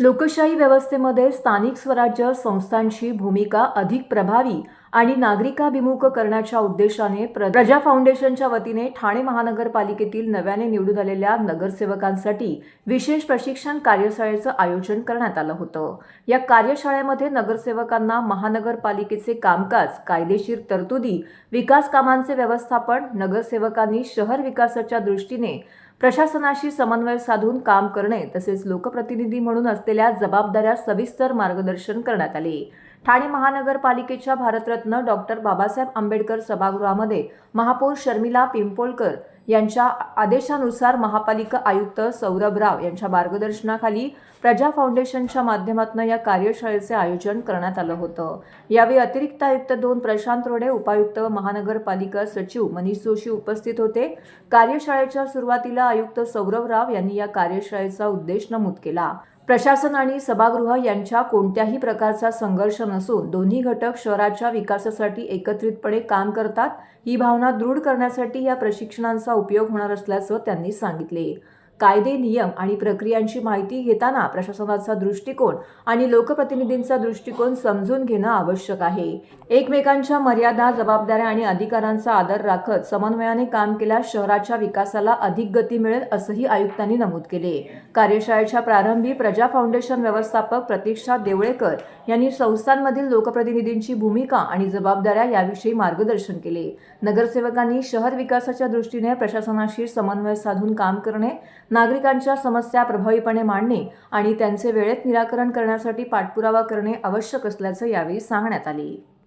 लोकशाही व्यवस्थेमध्ये स्थानिक स्वराज्य संस्थांची भूमिका अधिक प्रभावी आणि नागरिकाभिमुख करण्याच्या उद्देशाने प्रजा फाउंडेशनच्या वतीने ठाणे महानगरपालिकेतील नव्याने निवडून आलेल्या नगरसेवकांसाठी विशेष प्रशिक्षण कार्यशाळेचं आयोजन करण्यात आलं होतं। या कार्यशाळेमध्ये नगरसेवकांना महानगरपालिकेचे कामकाज, कायदेशीर तरतुदी, विकास कामांचे व्यवस्थापन, नगरसेवकांनी शहर विकासाच्या दृष्टीने प्रशासनाशी समन्वय साधून काम करणे तसेच लोकप्रतिनिधी म्हणून असलेल्या जबाबदाऱ्या सविस्तर मार्गदर्शन करण्यात आले। ठाणे महानगरपालिकेच्या भारतरत्न डॉक्टर बाबासाहेब आंबेडकर सभागृहामध्ये महापौर शर्मिला पिंपोळकर यांच्या आदेशानुसार महापालिका आयुक्त सौरभ राव यांच्या मार्गदर्शनाखाली प्रजा फाउंडेशनच्या माध्यमातून या कार्यशाळेचे आयोजन करण्यात आलं होतं। यावेळी अतिरिक्त आयुक्त 2 प्रशांत रोडे, उपायुक्त व महानगरपालिका सचिव मनीष जोशी उपस्थित होते। कार्यशाळेच्या सुरुवातीला आयुक्त सौरभ राव यांनी या कार्यशाळेचा उद्देश नमूद केला। प्रशासन आणि सभागृह यांच्या कोणत्याही प्रकारचा संघर्ष नसून दोन्ही घटक शहराच्या विकासासाठी एकत्रितपणे काम करतात, ही भावना दृढ करण्यासाठी या प्रशिक्षणांचा उपयोग होणार असल्याचं त्यांनी सांगितले। कायदे, नियम आणि प्रक्रियांची माहिती घेताना प्रशासनाचा दृष्टिकोन आणि लोकप्रतिनिधींचा दृष्टिकोन समजून घेणं आवश्यक आहे। एकमेकांच्या मर्यादा, जबाबदाऱ्या आणि अधिकारांचा आदर राखत समन्वयाने काम केल्यास शहराच्या विकासाला अधिक गती मिळेल असंही आयुक्तांनी नमूद केले। कार्यशाळेच्या प्रारंभी प्रजा फाउंडेशन व्यवस्थापक प्रतीक्षा देवळेकर यांनी संस्थांमधील लोकप्रतिनिधींची भूमिका आणि जबाबदाऱ्या याविषयी मार्गदर्शन केले। नगरसेवकांनी शहर विकासाच्या दृष्टीने प्रशासनाशी समन्वय साधून काम करणे, नागरिकांच्या समस्या प्रभावीपणे मांडणे आणि त्यांचे वेळेत निराकरण करण्यासाठी पाठपुरावा करणे आवश्यक असल्याचं यावेळी सांगण्यात आले।